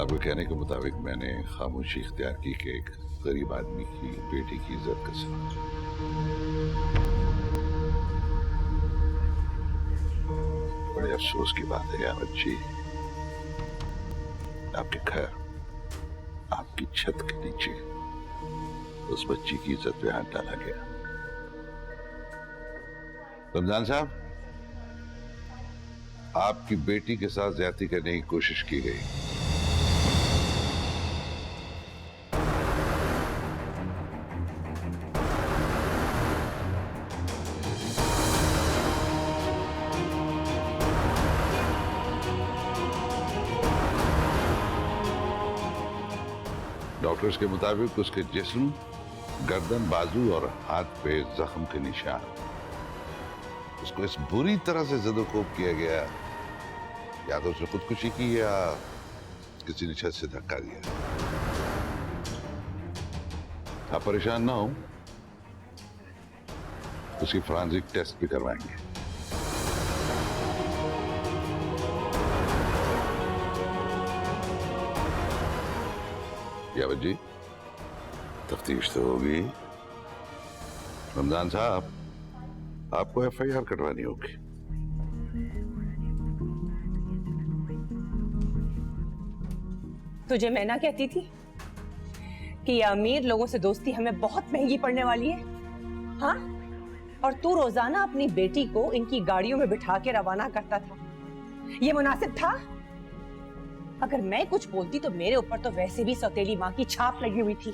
आपके कहने के मुताबिक मैंने खामोशी इख्तियार की कि एक गरीब आदमी की बेटी की इज्जत का सवाल। बड़े अफसोस की बात है अहमद जी, आपके घर, आपकी छत के नीचे उस बच्ची की इज्जत पे हाथ डाला गया। रमजान साहब, आपकी बेटी के साथ ज्यादती करने की कोशिश की गई। डॉक्टर्स के मुताबिक उसके जिस्म, गर्दन, बाजू और हाथ पे जख्म के निशान। उसको इस बुरी तरह से ज़दोकोब किया गया, या तो उसने खुदकुशी की या किसी ने छत से धक्का दिया। आप परेशान ना हो, उसकी फॉरेंसिक टेस्ट भी करवाएंगे। यावत जी, तफ्तीश तो होगी। रमजान साहब, आपको FIR कटवानी होगी। तुझे मैं ना कहती थी कि ये अमीर लोगों से दोस्ती हमें बहुत महंगी पड़ने वाली है, हाँ? और तू रोजाना अपनी बेटी को इनकी गाड़ियों में बिठा के रवाना करता था। ये मुनासिब था? अगर मैं कुछ बोलती तो मेरे ऊपर तो वैसे भी सौतेली माँ की छाप लगी हुई थी।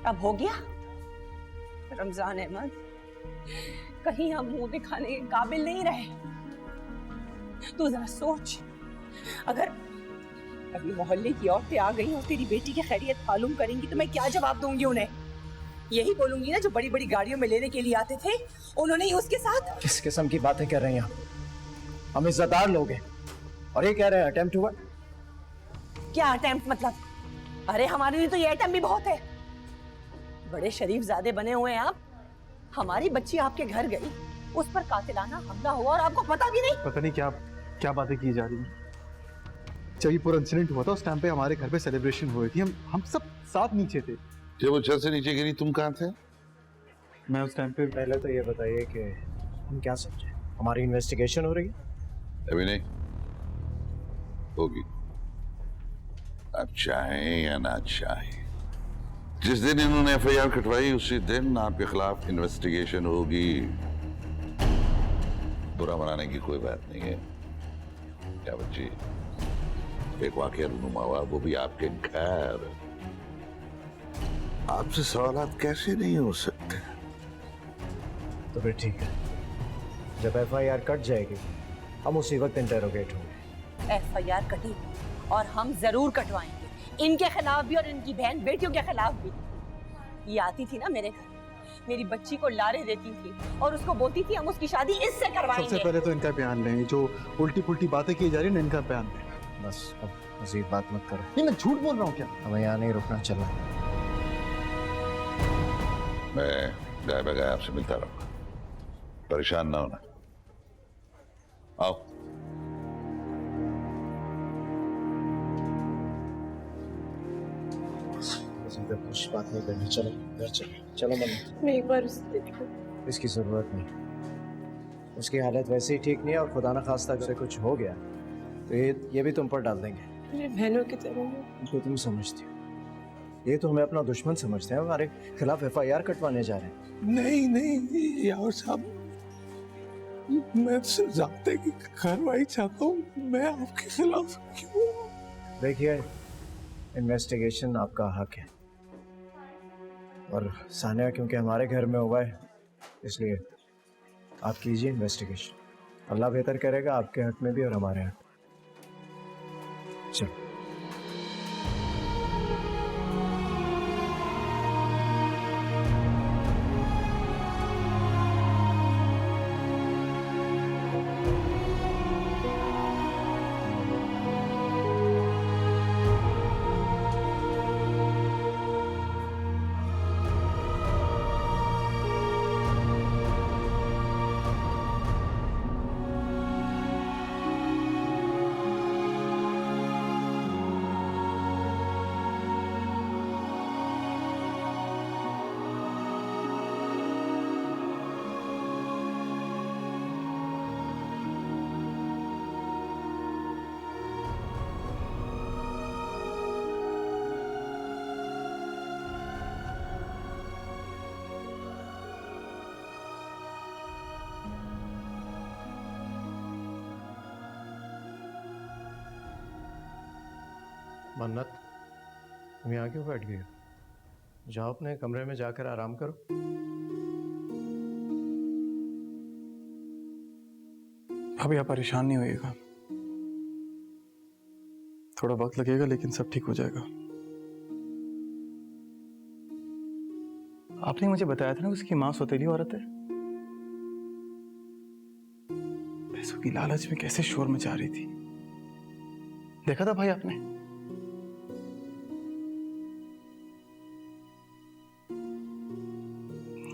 अब हो गया। रमजान अहमद, कहीं हम मुंह दिखाने के काबिल नहीं रहे। तू जरा सोच, अगर अभी मोहल्ले की औरतें आ गई और तेरी बेटी की खैरियत मालूम करेंगी तो मैं क्या जवाब दूंगी उन्हें? यही बोलूंगी ना, जो बड़ी बड़ी गाड़ियों में लेने के लिए आते थे उन्होंने ही उसके साथ। किस किस्म की बातें कर रहे हैं आप? हम इज्जतदार लोग हैं और ये कह रहे हैं अटेम्प्ट हुआ। क्या अटेम्प्ट मतलब? अरे हमारे लिए तो ये अटेम्प्ट भी बहुत है। बड़े शरीफ ज़ादे बने हुए हैं आप। हमारी बच्ची आपके घर गई, उस पर कातिलाना हमला हुआ और आपको पता भी नहीं। पता नहीं क्या क्या बातें की जा रही हैं। जब ये पूरा इंसिडेंट हुआ था उस टाइम पे हमारे घर पे सेलिब्रेशन हुई थी, हम सब साथ नीचे थे। जब वो छत से नीचे गिरी तुम कहाँ थे? मैं उस टाइम पे पहले तो ये बताइए कि हम क्या समझे, हमारी इन्वेस्टिगेशन हो रही है? अभी नहीं होगी, आप चाहें या ना चाहें। जिस दिन इन्होंने FIR कटवाई उसी दिन आपके खिलाफ इन्वेस्टिगेशन होगी। बुरा मनाने की कोई बात नहीं है। क्या बच्ची, एक वाकया रूनुमा हुआ, वो भी आपके घर। आपसे सवालात कैसे नहीं हो सकते? तो फिर ठीक है, जब FIR कट जाएगी हम उसी वक्त इंटेरोगेट होंगे। FIR कटी और हम जरूर कटवाएंगे, इनके खिलाफ भी और इनकी बहन बेटियों के खिलाफ भी। ये आती थी ना मेरे घर, मेरी बच्ची को लारे देती थी और उसको बोलती थी हम उसकी शादी इससे करवाएंगे। सबसे पहले तो इनका बयान लें, जो उल्टी पुल्टी बातें की जा रही है ना, इनका बयान लें। बस अब मजीद बात मत करो। नहीं, मैं झूठ बोल रहा हूँ क्या? हमें यहाँ नहीं रुकना, चलो। मैं गाय बगाए आपसे मिलता रहूंगा, परेशान ना होना। आओ। कुछ बात नहीं करनी, चलो घर चलो। चलो मम्मी, मैं एक बार उससे देखूं। इसकी जरूरत नहीं, उसकी हालत वैसे ही ठीक नहीं है और खुदा ना खास्ता अगर कुछ हो गया तो ये भी तुम पर डाल देंगे। मेरे बहनों की तरह हूं। इनको तुम समझती हो, ये तो हमें अपना दुश्मन समझते हैं, हमारे खिलाफ FIR कटवाने जा रहे हैं। नहीं नहीं यार साहब, मैं सिर्फ ज़ाब्ते की कार्रवाई चाहता हूँ, मैं आपके खिलाफ क्यों? देखिए, इन्वेस्टिगेशन आपका हक है और सानिया क्योंकि हमारे घर में हुआ है इसलिए आप कीजिए इन्वेस्टिगेशन। अल्लाह बेहतर करेगा आपके हक में भी और हमारे हक में। चलो। मन्नत, तुम यहाँ क्यों बैठ गई हो? जाओ अपने कमरे में जाकर आराम करो। भाभी आप परेशान नहीं होइएगा, थोड़ा वक्त लगेगा लेकिन सब ठीक हो जाएगा। आपने मुझे बताया था ना उसकी मां सौतेली औरत है। पैसों की लालच में कैसे शोर मचा रही थी, देखा था भाई आपने?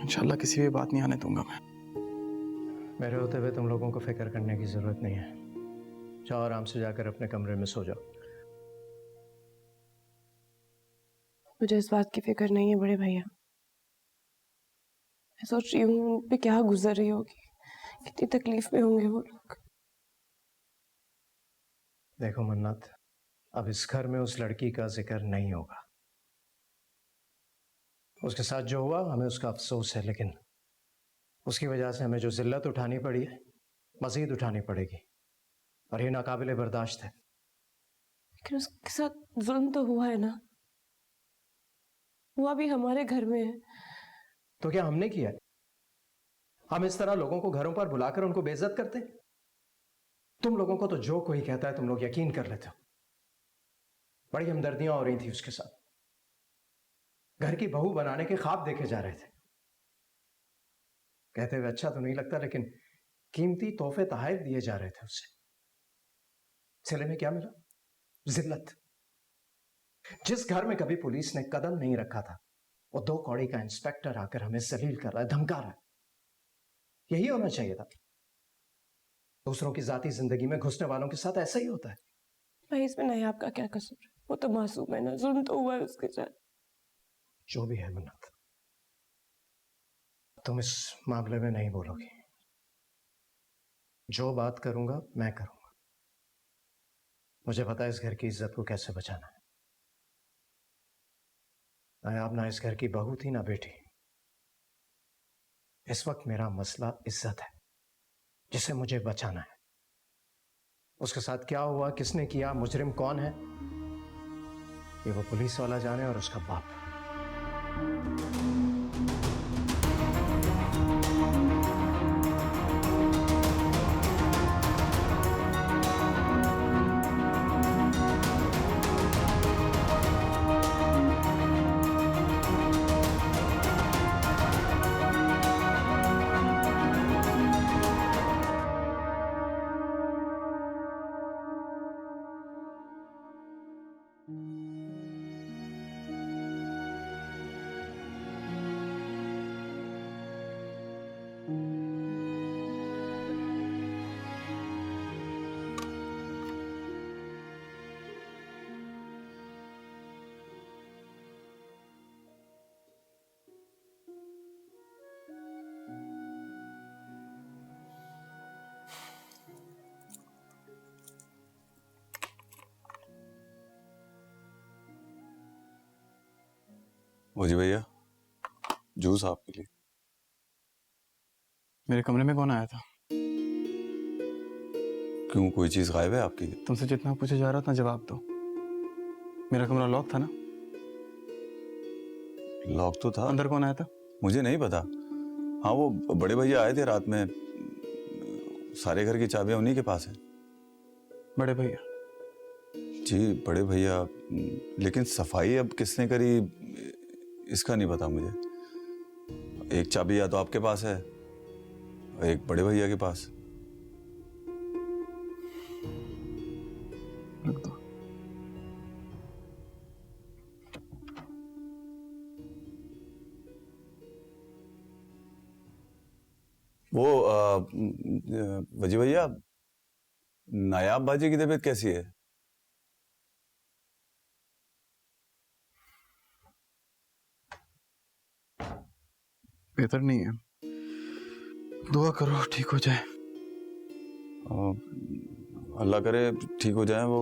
इंशाल्लाह किसी भी बात नहीं आने दूंगा मैं। मेरे होते हुए तुम लोगों को फिक्र करने की जरूरत नहीं है। जाओ आराम से जाकर अपने कमरे में सो जाओ। मुझे इस बात की फिक्र नहीं है बड़े भैया। मैं सोच रही हूँ उन पे क्या गुजर रही होगी, कितनी तकलीफ में होंगे वो लोग। देखो मन्नत, अब इस घर में उस लड़की का जिक्र नहीं होगा। उसके साथ जो हुआ हमें उसका अफसोस है, लेकिन उसकी वजह से हमें जो जिल्लत उठानी पड़ी है मजीद उठानी पड़ेगी, और ये नाकाबिले बर्दाश्त है। लेकिन उसके साथ जुल्म तो हुआ है ना, हुआ भी हमारे घर में है। तो क्या हमने किया है? हम इस तरह लोगों को घरों पर बुलाकर उनको बेइज्जत करते? तुम लोगों को तो जो कोई कहता है तुम लोग यकीन कर लेते हो। बड़ी हमदर्दियां हो रही थी उसके साथ, घर की बहू बनाने के ख्वाब देखे जा रहे थे। कहते हुए अच्छा तो नहीं लगता, लेकिन कीमती तोहफे तोहफे दिए जा रहे थे उसे। सिले में क्या मिला? जिल्लत। जिस घर में कभी पुलिस ने कदम नहीं रखा था, वो 2 कौड़ी का इंस्पेक्टर आकर हमें जलील कर रहा है, धमका रहा है। यही होना चाहिए था। दूसरों की जाती जिंदगी में घुसने वालों के साथ ऐसा ही होता है। भाई इसमें नायाब का क्या कसूर है? वो तो मासूम है ना, जुल्म तो हुआ है उसके साथ। जो भी है मन्नत, तुम इस मामले में नहीं बोलोगी। जो बात करूंगा मैं करूंगा। मुझे पता है इस घर की इज्जत को कैसे बचाना है। नायाब ना इस घर की बहू थी ना बेटी। इस वक्त मेरा मसला इज्जत है, जिसे मुझे बचाना है। उसके साथ क्या हुआ, किसने किया, मुजरिम कौन है, ये वो पुलिस वाला जाने और उसका बाप। जी भैया, जूस आपके लिए। मेरे कमरे में कौन आया था? क्यों, कोई चीज गायब है आपकी? तुमसे जितना पूछा जा रहा था जवाब दो। मेरा कमरा लॉक था ना? लॉक तो था। अंदर कौन आया था? मुझे नहीं पता। हाँ, वो बड़े भैया आए थे रात में। सारे घर की चाबियां उन्हीं के पास है। बड़े भैया? जी बड़े भैया, लेकिन सफाई अब किसने करी इसका नहीं पता मुझे। एक चाबी या तो आपके पास है, एक बड़े भैया के पास। रख दो। वो वजी भैया, नायाब बाजी की तबीयत कैसी है? बेहतर नहीं है, दुआ करो ठीक हो जाए। अल्लाह करे ठीक हो जाए। वो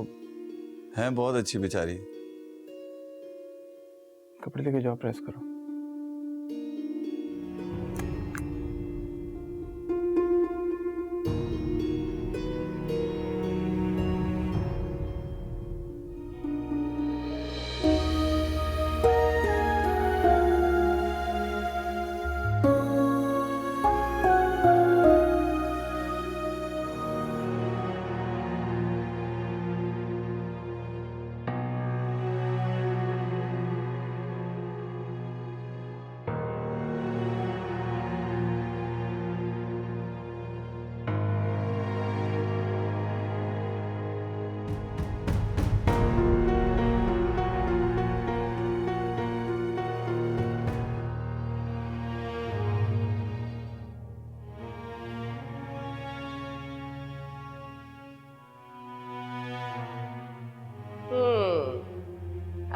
हैं बहुत अच्छी बेचारी। कपड़े लेके जाओ, प्रेस करो।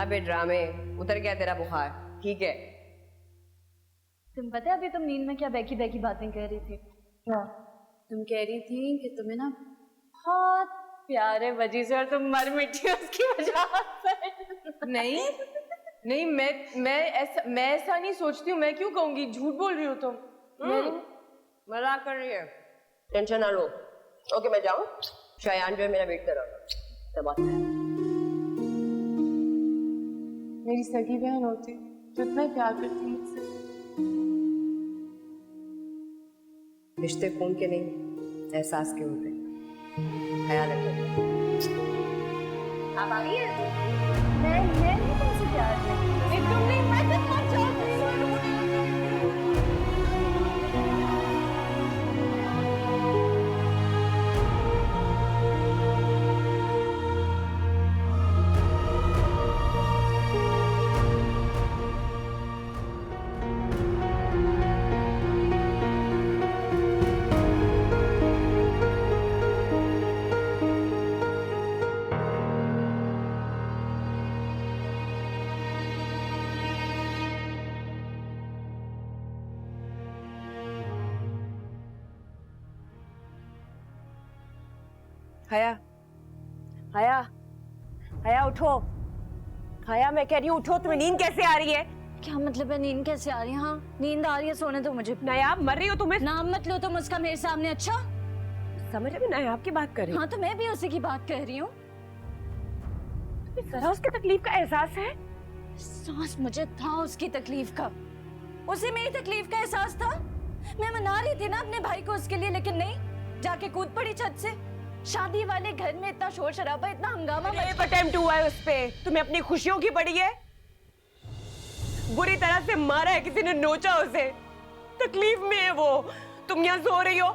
अबे ड्रामे, उतर गया तेरा बुखार, ठीक है? तुम पता है अभी तुम नींद में क्या बैकी बैकी बातें कह रही थी? क्या? तुम कह रही थी कि तुम्हें ना बहुत प्यारे वजह से और तुम मर मिटी उसकी वजह से। नहीं नहीं, मैं ऐसा नहीं सोचती हूँ। मैं क्यों कहूंगी? झूठ बोल रही हो तुम। मजाक कर रही है। टेंशन ना लो। ओके मैं जाऊँ? शायान जो है मेरा वेट कर रहा है। मेरी सगी बहन होती तो इतना प्यार करती मुझसे। रिश्ते खून के नहीं, एहसास के होते हैं। ख्याल रखो। आप आ गई हैं? मैं नहीं तुमसे प्यार करती। तुम नहीं, मैं तो मर जाऊंगी। हया, हया, हया उठो। हया मैं कह रही हूँ उठो, तुम्हें नींद कैसे आ रही है? क्या मतलब है नींद कैसे आ रही है? हाँ नींद आ रही है, सोने दो मुझे। नायाब मर रही हो तुम्हें? नाम मत लो तुम उसका मेरे सामने। अच्छा समझ रहे, नायाब की बात कर रही हूँ। हाँ तो मैं भी उसी की बात कह रही हूँ। जरा उसकी तकलीफ का एहसास है? एहसास मुझे था उसकी तकलीफ का, उसे मेरी तकलीफ का एहसास था। मैं मना रही थी ना अपने भाई को उसके लिए, लेकिन नहीं, जाके कूद पड़ी छत से। शादी वाले घर में इतना शोर शराबा, इतना हंगामा। अटेम्प्ट हुआ है उस पे, तुम्हें अपनी खुशियों की पड़ी है? बुरी तरह से मारा है किसी ने, नोचा उसे, तकलीफ में है वो। तुम यहाँ सो रही हो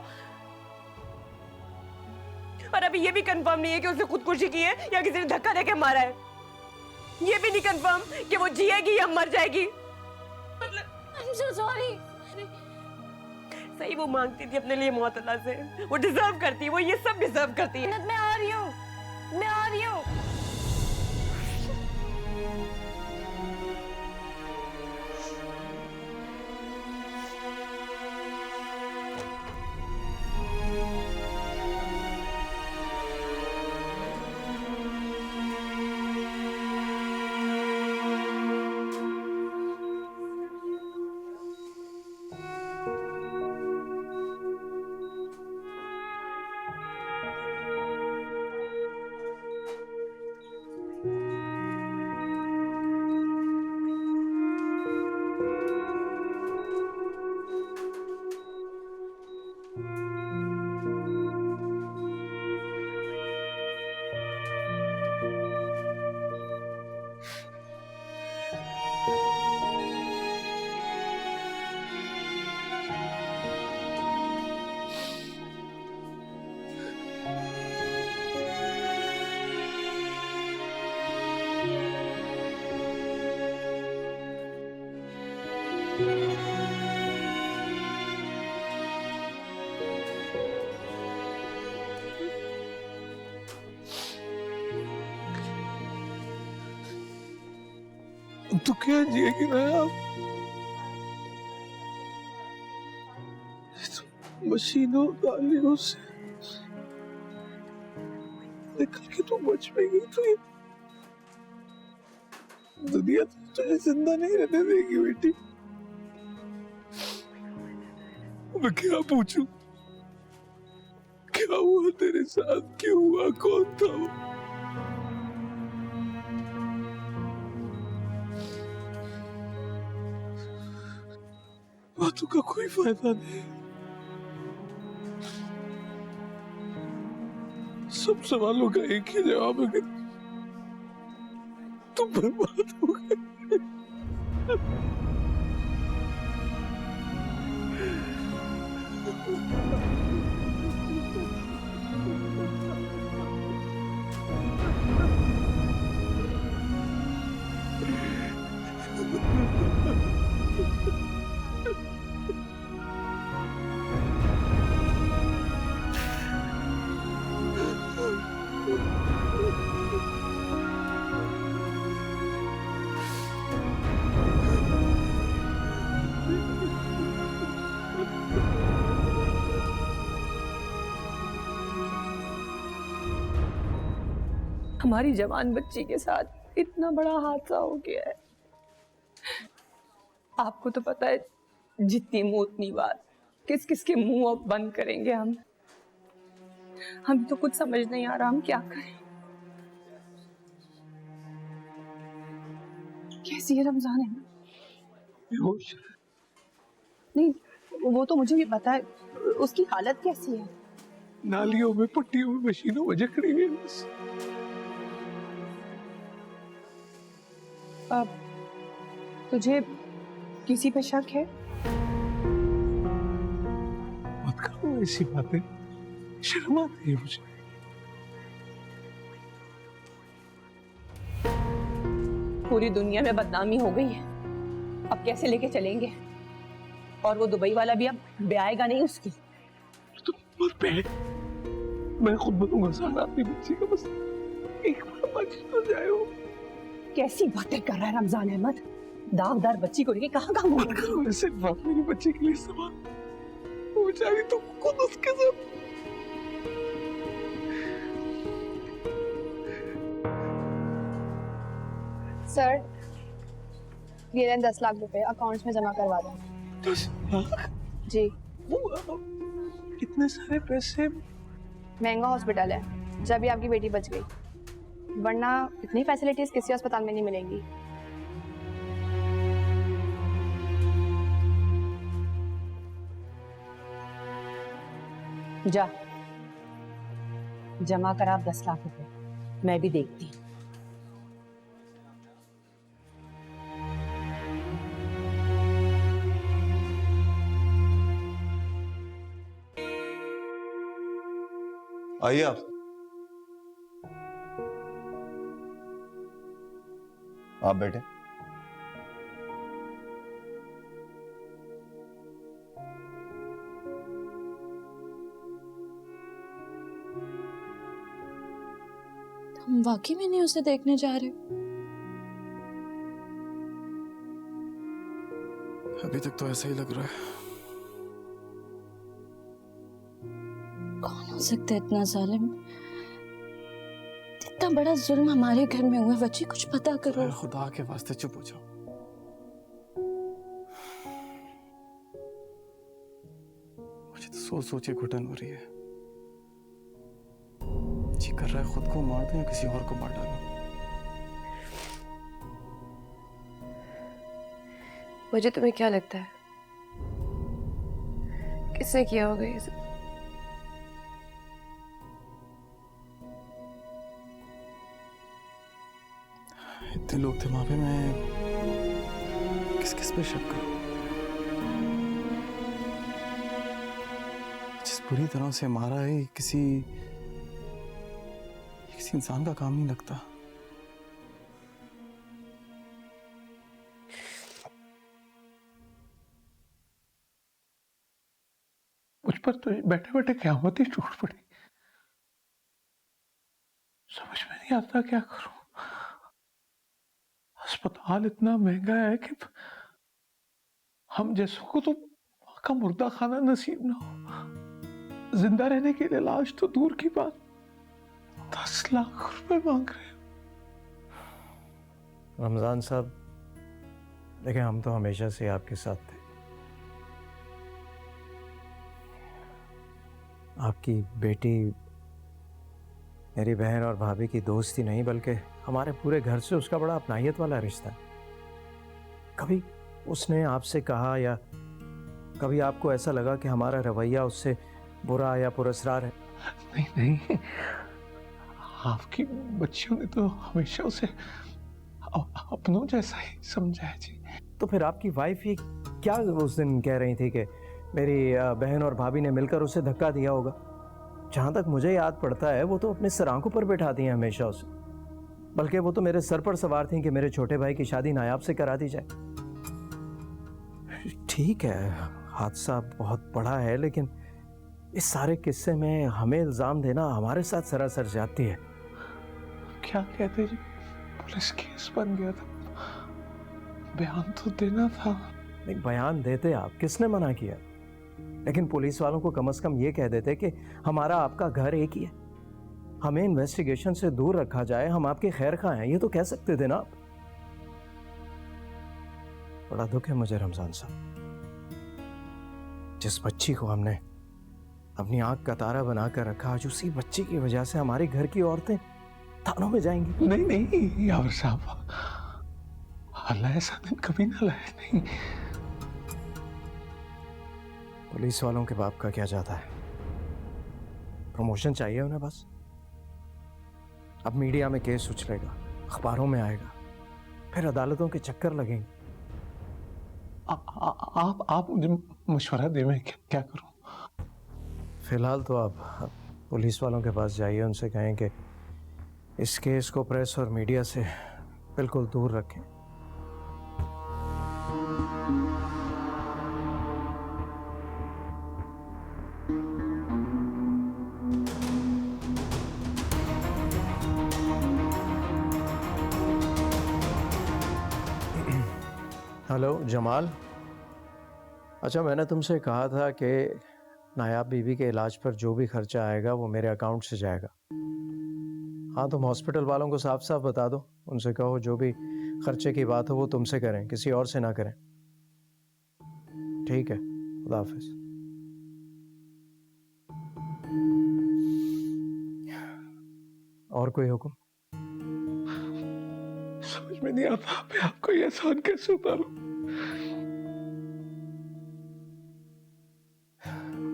और अभी ये भी कंफर्म नहीं है कि उसने खुदकुशी की है या किसी ने धक्का देके मारा है। ये भी नहीं कंफर्म कि वो जिएगी या मर जाएगी। I'm so sorry। सही वो मांगती थी अपने लिए मौत अल्लाह से, वो डिजर्व करती है, वो ये सब डिजर्व करती है। मैं आ रही हूँ, मैं आ रही हूँ। तो क्या जिएगी ना आप? मशीनों गालियों से निकल के तो बच पाएगी, तो ये दुनिया तुझे जिंदा नहीं रहने देगी बेटी। मैं क्या पूछूं, क्या हुआ तेरे साथ, क्यों हुआ, कौन था वो? बातों का कोई फायदा नहीं, सब सवालों का एक ही जवाब है कि तुम बर्बाद हो गए। हमारी जवान बच्ची के साथ इतना बड़ा हादसा हो गया है। आपको तो पता है, जितनी मुंह उतनी बात। किस किस के मुंह अब बंद करेंगे हम? हम तो कुछ समझ नहीं आ रहा हम क्या करें। कैसी है रमजान है? बेहोश नहीं, वो तो मुझे भी पता है। उसकी हालत कैसी है? नालियों में, पट्टियों में, मशीनों में जकड़ी हुई है बस। अब तुझे किसी पे शक है? मत करो ऐसी बातें, शर्म आती है मुझे। पूरी दुनिया में बदनामी हो गई है, अब कैसे लेके चलेंगे? और वो दुबई वाला भी अब ब्याएगा नहीं उसकी। तो मत पे, मैं खुद बनूंगा सारा अपनी बच्ची का, बस एक बार बच तो जाए वो। कैसी बातें कर रहा है रमजान अहमद? दागदार बच्ची को लेके कहाँ कहाँ घूम रहा है? ऐसे बात मेरी बच्ची के लिए सवाल, वो बेचारी तो खुद उसके साथ। सर, ये लें 10 लाख रुपए अकाउंट्स में जमा करवा दें। 10 लाख? जी। इतने सारे पैसे? महंगा हॉस्पिटल है, जब भी आपकी बेटी बच गई, वरना इतनी फैसिलिटीज किसी अस्पताल में नहीं मिलेंगी। जा, जमा कर आप 10 लाख रुपए, मैं भी देखती हूँ। आइए आप। आप बैठे। हम वाकई में नहीं उसे देखने जा रहे? अभी तक तो ऐसा ही लग रहा है। कौन हो सकता है इतना जालिम? इतना बड़ा जुल्म हमारे घर में हुआ है। बच्ची, कुछ पता करो। खुदा के वास्ते चुप हो जाओ। मुझे तो सोच सोच के घुटन हो रही है। जी कर रहा है खुद को मार दूं या किसी और को मार डालूं। मुझे तुम्हें क्या लगता है किसने किया होगा ये सब? इतने लोग थे वहां पे, मैं किस किस पे शक करूं? जिस बुरी तरह से मारा है, किसी इंसान का काम नहीं लगता। मुझ पर तो बैठे बैठे क़यामत ही टूट पड़ी। समझ में नहीं आता क्या करूं। अस्पताल इतना महंगा है कि हम जैसों को तो वहां का मुर्दा खाना नसीब ना हो। जिंदा रहने के लिए लाश तो दूर की बात, 10 लाख रुपए मांग रहे हैं। रमजान साहब, देखिए, हम तो हमेशा से आपके साथ थे। आपकी बेटी मेरी बहन और भाभी की दोस्ती नहीं, बल्कि हमारे पूरे घर से उसका बड़ा अपनाहियत वाला रिश्ता है। कभी उसने आपसे कहा या कभी आपको ऐसा लगा कि हमारा रवैया उससे बुरा या पुरस्कार है? नहीं नहीं, आपकी बच्चियों ने तो हमेशा उसे अपनों जैसा ही समझा है जी। तो फिर आपकी वाइफ ही क्या उस दिन कह रही थी कि मेरी बहन और भाभी ने मिलकर उसे धक्का दिया होगा? जहाँ तक मुझे याद पड़ता है, वो तो अपने सरांखों पर बैठा दी हैं हमेशा उसे। बल्कि वो तो मेरे सर पर सवार थी कि मेरे छोटे भाई की शादी नायाब से करा दी जाए। ठीक है, हादसा बहुत बड़ा है, लेकिन इस सारे किस्से में हमें इल्ज़ाम देना हमारे साथ सरासर ज्यादती है। क्या कहते जी, पुलिस केस बन गया था, बयान तो देना था। नहीं, बयान देते आप, किसने मना किया? लेकिन पुलिस वालों को कम से कम ये कह देते कि हमारा आपका घर एक ही है। हमें इन्वेस्टिगेशन से दूर रखा जाए, हम आपके खैर खा हैं, ये तो कह सकते थे ना आप। बड़ा दुख है मुझे रमजान साहब, जिस बच्ची को हमने अपनी आंख का तारा बनाकर रखा, आज उसी बच्ची की वजह से हमारे घर की औरतें थानों में जाएंगी। नहीं नहीं यावर साहब, अल्लाह ऐसा दिन कभी ना लाए। नहीं, पुलिस वालों के बाप का क्या जाता है, प्रमोशन चाहिए उन्हें बस। अब मीडिया में केस उछलेगा, अखबारों में आएगा, फिर अदालतों के चक्कर लगेंगे। आप मुझे मशवरा दे, मैं क्या करूं? फिलहाल तो आप पुलिस वालों के पास जाइए, उनसे कहें कि इस केस को प्रेस और मीडिया से बिल्कुल दूर रखें। हेलो जमाल, अच्छा मैंने तुमसे कहा था कि नायाब बीवी के इलाज पर जो भी खर्चा आएगा वो मेरे अकाउंट से जाएगा। हाँ, तुम हॉस्पिटल वालों को साफ साफ बता दो, उनसे कहो जो भी खर्चे की बात हो वो तुमसे करें, किसी और से ना करें। ठीक है, खुदा हाफिज। और कोई हुक्म? समझ में नहीं आता मैं आपको ये एहसान कैसे उतारूं।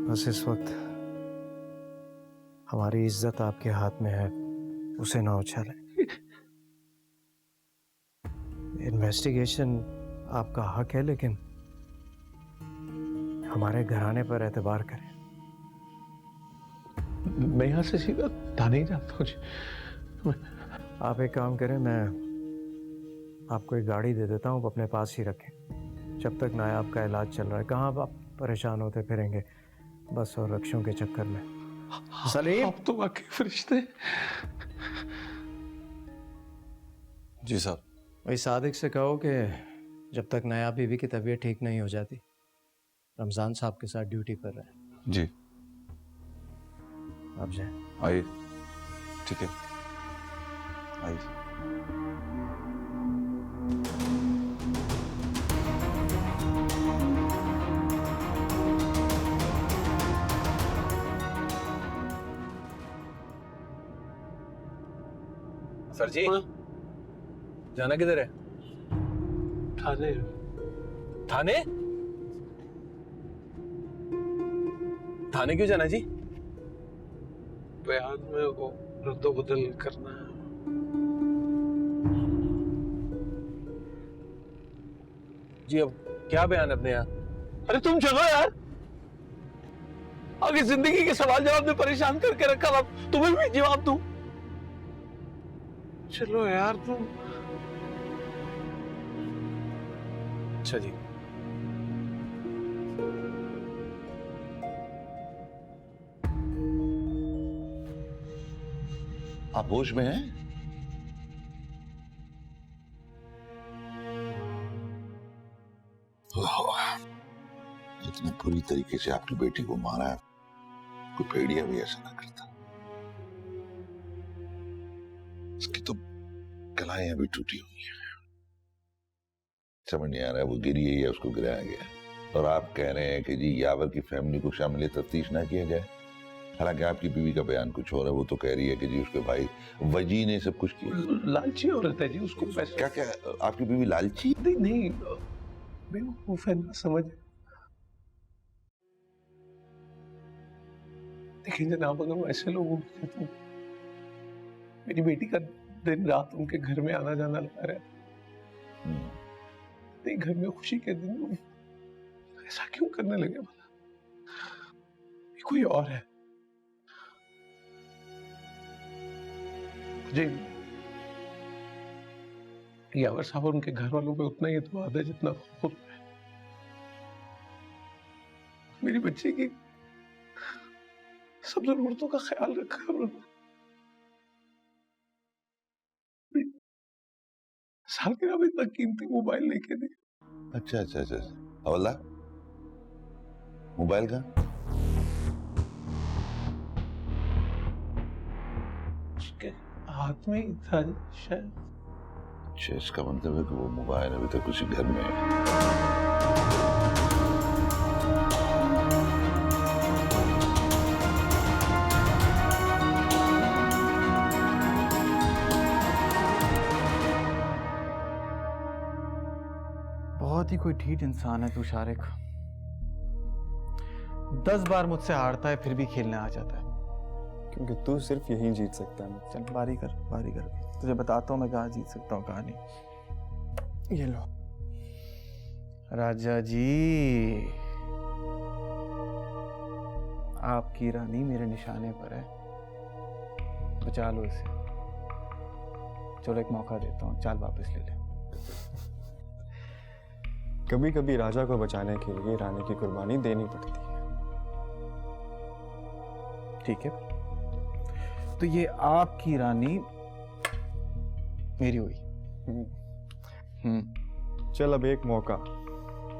बस इस वक्त हमारी इज्जत आपके हाथ में है, उसे ना उछालें। इन्वेस्टिगेशन आपका हक है, लेकिन हमारे घराने पर एतबार करें। मैं यहाँ से सीधा थाने ही जाता हूँ। आप एक काम करें, मैं आपको एक गाड़ी दे देता हूँ, अपने पास ही रखें जब तक नायाब का इलाज चल रहा है। कहाँ आप परेशान होते फिरेंगे बस और रक्षों के चक्कर में। सलीम, आप तो वाकई फरिश्ते। जी साहब। भाई सादिक से कहो कि जब तक नायाब बीवी की तबीयत ठीक नहीं हो जाती, रमजान साहब के साथ ड्यूटी पर रहे। जी आप जाए। आइए, ठीक है, आइए। सर जी, जाना किधर है? थाने। थाने? थाने क्यों जाना जी? बयान में वो रद्दो बदल करना है। जी अब क्या बयान अपने यहाँ? अरे तुम चलो यार, आगे जिंदगी के सवाल जवाब में परेशान करके रखा, अब तुम्हें भी जवाब दूं। चलो यार तुम। अच्छा जी। आप होश में हैं? इतने बुरी तरीके से आपकी बेटी को मारा है, कोई भेड़िया भी ऐसा ना करता। इसकी तो कलाएं अभी टूटी हुई हैं, समझ नहीं आ रहा है वो गिरी है या उसको गिराया गया। और आप कह रहे हैं कि जी यावर की फैमिली को शामिल तफ्तीश ना किया जाए। हालांकि आपकी बीवी का बयान कुछ और है, वो तो कह रही है कि जी उसके भाई वजी ने सब कुछ किया। लालची औरत है जी, उसको पैसे। क्या क्या आपकी बीवी लालची? नहीं नहीं, बेवकूफ है ना, समझ। देखिए जनाब, अगर ऐसे लोगों को तो मेरी बेटी का दिन रात उनके घर में आना जाना लगा रहता, नहीं घर में खुशी के दिन ऐसा क्यों करने लगे भला? कोई और है। मुझे यावर साहब और उनके घर वालों पे उतना ही एतमाद है जितना खुद पे। मेरी बच्ची की सब जरूरतों का ख्याल रखा उन्होंने। सालगिरह में इतना कीमती मोबाइल लेके दी। अच्छा अच्छा अच्छा, हवल्ला मोबाइल का उसके हाथ में ही था शायद। अच्छा, इसका मतलब है कि वो मोबाइल अभी तक उसी घर में है। बहुत ही कोई ढीठ इंसान है तू शारिक। 10 बार मुझसे हारता है फिर भी खेलने आ जाता है। क्योंकि तू सिर्फ यही जीत सकता है। चल बारी कर तुझे बताता हूँ मैं कहाँ जीत सकता हूँ कहाँ नहीं। ये लो राजा जी, आपकी रानी मेरे निशाने पर है, बचा लो इसे। चलो एक मौका देता हूँ, चाल वापस ले ले। कभी कभी राजा को बचाने के लिए रानी की कुर्बानी देनी पड़ती है। ठीक है, तो ये आपकी रानी मेरी हुई। चल अब एक मौका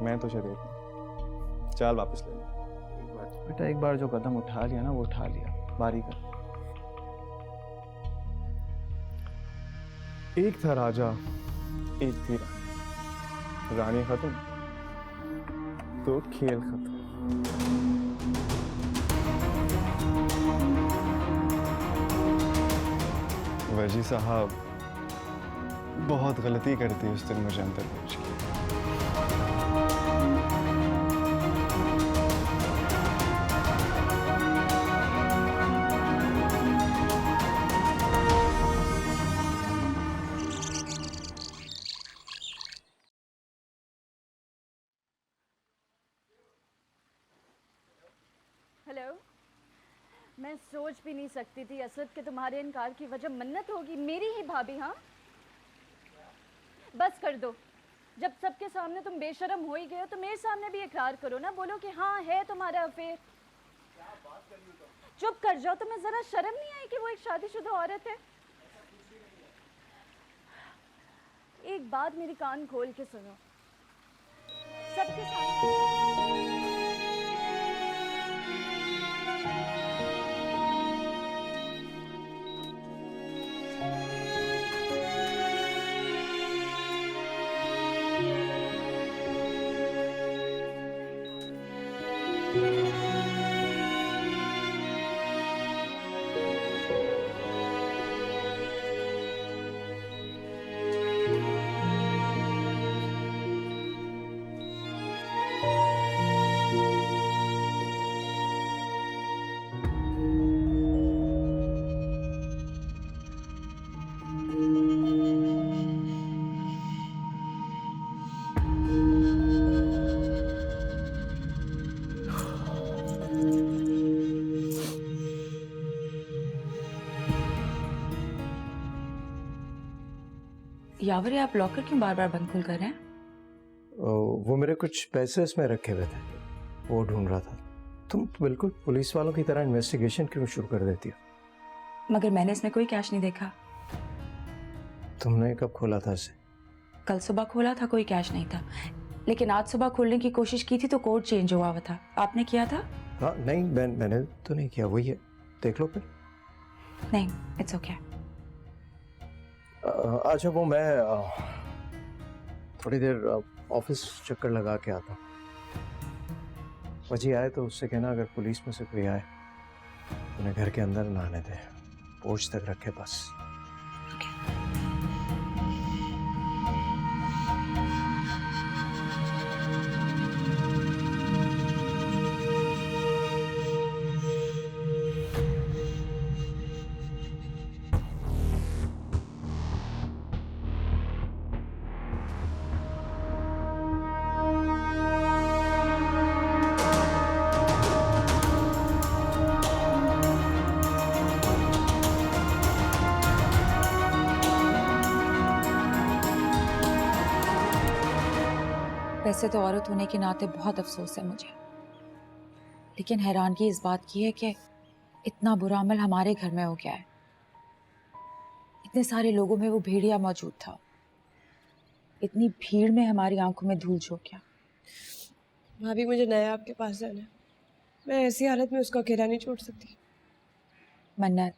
मैं तुझे देता हूँ, चाल वापस ले ले। बेटा एक बार जो कदम उठा लिया ना वो उठा लिया, बारी कर। एक था राजा, एक थी रानी। रानी खत्म तो खेल खत्म। वजी साहब बहुत गलती करती उस दिन मुझे अंदर पहुंच के। हेलो, मैं सोच भी नहीं सकती थी असद के तुम्हारे इनकार की वजह मन्नत होगी, मेरी ही भाभी। हाँ बस कर दो, जब सबके सामने तुम बेशर्म हो ही गए हो तो मेरे सामने भी इकरार करो ना, बोलो कि हाँ है तुम्हारा अफेयर। चुप कर जाओ, तुम्हें जरा शर्म नहीं आई कि वो एक शादीशुदा औरत है? एक बात मेरी कान खोल के सुनो, सबके सामने यावर, आप लॉकर क्यों बार बार बंद खुल कर रहे हैं? वो मेरे कुछ पैसे इसमें रखे हुए थे, वो ढूंढ रहा था। तुम बिल्कुल पुलिस वालों की तरह इन्वेस्टिगेशन क्यों शुरू कर देती हो? मगर मैंने इसमें कोई कैश नहीं देखा। तुमने कब खोला था इसे? कल सुबह खोला था, कोई कैश नहीं था, लेकिन आज सुबह खोलने की कोशिश की थी तो कोड चेंज हुआ हुआ था। आपने किया था? हाँ नहीं, मैंने तो नहीं किया, वही है, देख लो फिर। नहीं, इट्स ओके। अच्छा वो मैं थोड़ी देर ऑफिस चक्कर लगा के आता हूँ। वजी आए तो उससे कहना अगर पुलिस में से कोई आए तो उन्हें घर के अंदर ना आने दे, पोर्च तक रखे बस। वैसे तो औरत होने के नाते बहुत अफसोस है मुझे, लेकिन हैरानगी इस बात की है कि इतना बुरा अमल हमारे घर में हो गया है। इतने सारे लोगों में वो भेड़िया मौजूद था, इतनी भीड़ में हमारी आंखों में धूल झोंक गया। भाभी मुझे नया आपके पास जाना है, मैं ऐसी हालत में उसको अकेला नहीं छोड़ सकती। मन्नत,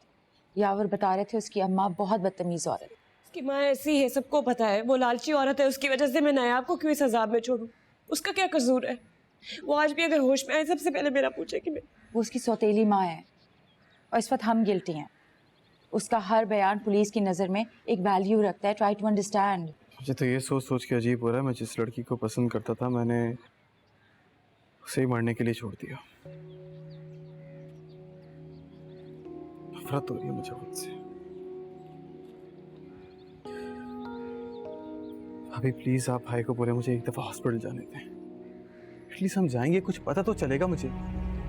यावर बता रहे थे उसकी अम्मा बहुत बदतमीज औरत है। उसकी माँ ऐसी है, सबको पता है। वो लालची औरत है, उसकी वजह से मैं नायाब को क्यों इस अजाब में छोड़ूं? उसका क्या कसूर है? वो आज भी अगर होश में आए सबसे पहले मेरा पूछे कि मैं। वो उसकी सौतेली माँ है और इस वक्त हम गिल्टी हैं। उसका हर बयान पुलिस की नज़र में एक वैल्यू रखता है। Try to understand. मुझे तो ये सोच सोच के अजीब हो रहा है, मैं जिस लड़की को पसंद करता था मैंने उसे ही मरने के लिए छोड़ दिया। नफरत हो रही है मुझे खुद से। अभी प्लीज आप भाई को बोले मुझे एक दफा हॉस्पिटल जाने दें। एटलीस्ट हम जाएंगे, कुछ पता तो चलेगा मुझे।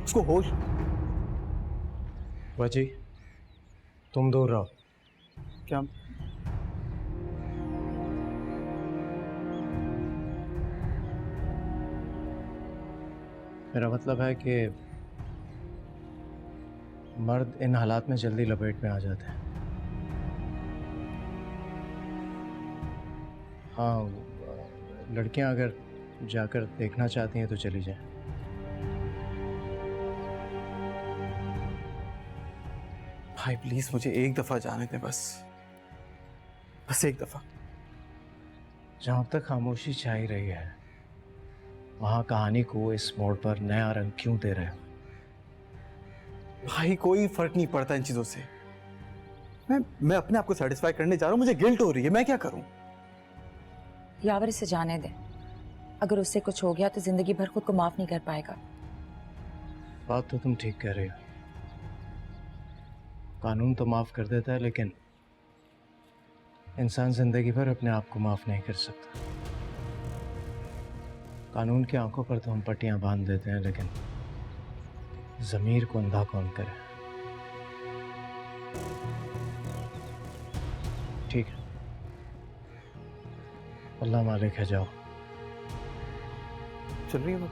उसको होश। वजी, तुम दूर रहो। क्या? मेरा मतलब है कि मर्द इन हालात में जल्दी लपेट में आ जाते हैं। हाँ, लड़कियां अगर जाकर देखना चाहती हैं तो चली जाएं। भाई प्लीज मुझे एक दफा जाने दें, बस एक दफा। जहां तक खामोशी छाई रही है वहां कहानी को इस मोड़ पर नया रंग क्यों दे रहे हो? भाई कोई फर्क नहीं पड़ता इन चीजों से। मैं अपने आप को सेटिस्फाई करने जा रहा हूं, मुझे गिल्ट हो रही है, मैं क्या करूं? यावर इसे जाने दे। अगर उससे कुछ हो गया तो जिंदगी भर खुद को माफ नहीं कर पाएगा। बात तो तुम ठीक कह रही हो। कानून तो माफ कर देता है, लेकिन इंसान जिंदगी भर अपने आप को माफ नहीं कर सकता। कानून की आंखों पर तो हम पट्टियां बांध देते हैं, लेकिन ज़मीर को अंधा कौन करे? ठीक है, अल्लाह मालिक है, जाओ। चल रही है वो?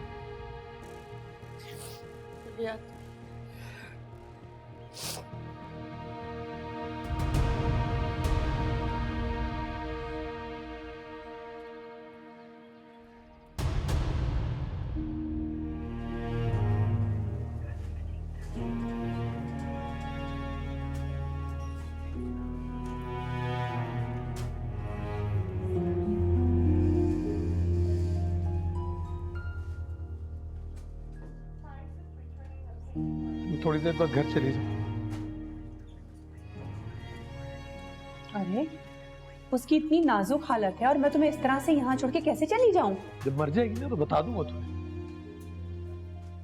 थोड़ी देर बाद घर चली जाओ। अरे, उसकी इतनी नाजुक हालत है और मैं तुम्हें इस तरह से यहाँ छोड़ के कैसे चली जाऊं? जब मर जाएगी ना तो बता दूंगा तुम्हें।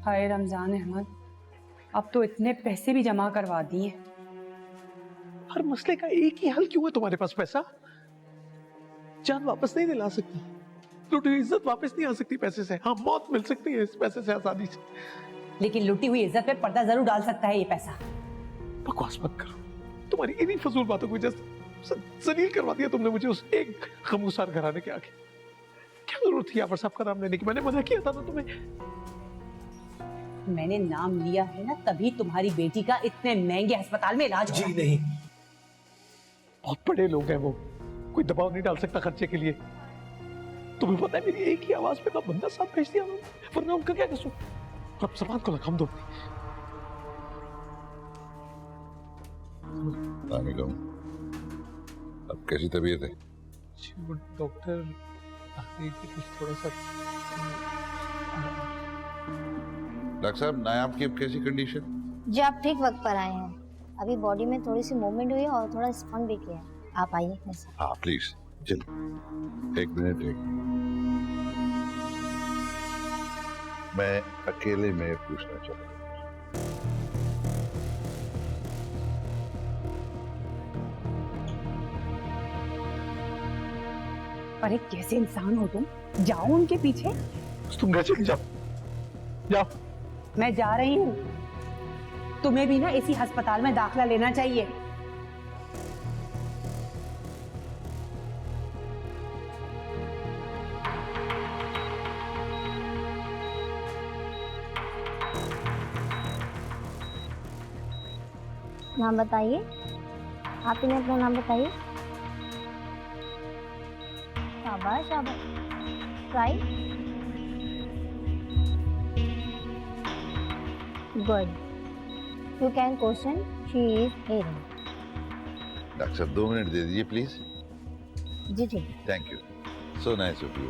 हाय रमजान अहमद, अब तो इतने पैसे भी जमा करवा दिए। हर मसले का एक ही हल क्यों है तुम्हारे पास? पैसा? जान वापस नहीं दिला सकती, लुटी हुई इज्जत वापस नहीं आ सकती पैसे से। हाँ, मौत मिल सकती है इस पैसे से आसानी से, लेकिन लुटी हुई इज्जत पे पर्दा जरूर डाल सकता है ये पैसा। बकवास मत करो। तुम्हारी इन्हीं फजूल बातों की वजह से जलील करवा दिया तुमने मुझे उस एक खामोशार घराने के आगे। क्या जरूरत थी यावर साहब का नाम लेने की? मैंने मना किया था ना तुम्हें। मैंने नाम लिया है ना, तभी तुम्हारी बेटी का इतने महंगे अस्पताल में इलाज जी नहीं, बहुत बड़े लोग हैं वो, कोई दबाव नहीं डाल सकता खर्चे के लिए। तुम्हें पता है मेरी एक ही आवाज पे ना बंदा साथ भेज दिया उन्होंने, वरना उनका क्या कसूर? अब सामान को लगाम दो। अब कैसी तबीयत है? डॉक्टर थोड़ा सा। डॉक्टर साहब, नायाब की अब कैसी कंडीशन? जी आप ठीक वक्त पर आए हैं। अभी बॉडी में थोड़ी सी मूवमेंट हुई है और थोड़ा स्पन भी किया है। आप आइए मेरे साथ। हाँ प्लीज, चल एक मिनट। मैं अकेले में पूछना चाहता हूँ। अरे कैसे इंसान हो तुम? जाओ उनके पीछे। तुम घर चली जाओ, जाओ। मैं जा रही हूँ। तुम्हें भी ना इसी अस्पताल में दाखिला लेना चाहिए। नाम बताइए, आप इन्हें अपना नाम बताइए। शाबाश शाबाश, right, good. You can question, she is Erin. Doctor साहब 2 मिनट दे दीजिए प्लीज। जी जी। Thank you, so nice of you.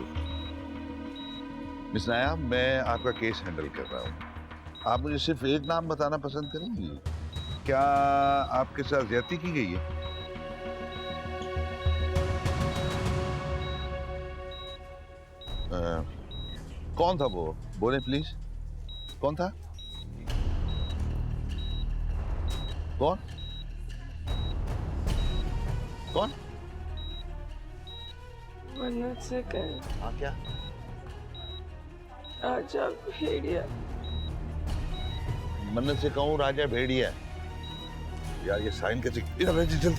Miss Nayab, मैं आपका केस हैंडल कर रहा हूँ। आप मुझे सिर्फ एक नाम बताना पसंद करेंगी? क्या आपके साथ ज्यादती की गई है? कौन था वो? बोले प्लीज, कौन था? कौन कौन? मन्नत से कह। हाँ क्या? राजा भेड़िया। मन्नत से कहूँ राजा भेड़िया? यार ये साइन कैसे? यार जल्दी।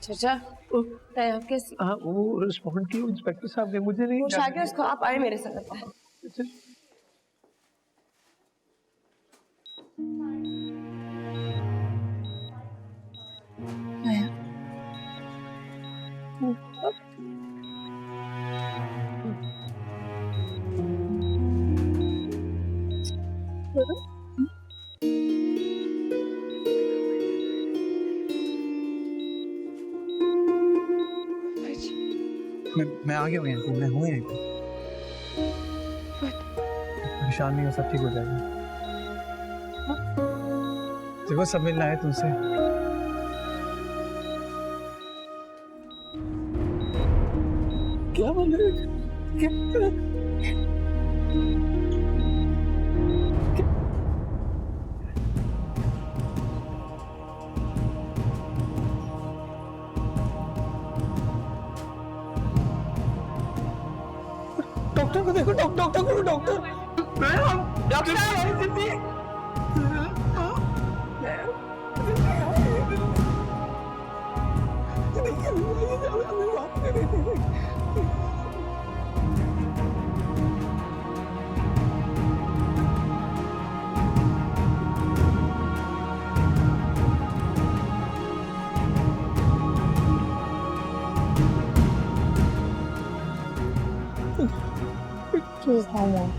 चाचा आप कैसे? हाँ, वो रिस्पॉन्ड की इंस्पेक्टर साहब ने, मुझे नहीं। वो शागिर उसको आप आए मेरे साथ। मैं आ गया हूँ यहाँ पे, मैं हूँ यहाँ पे। परेशान नहीं हो, सब ठीक हो जाएगा। देखो सब मिलना है तुमसे। क्या बोल रहे हो? डॉक्टर को देखो, डॉक्टर को, डॉक्टर डॉक्टर जल्दी। She's home.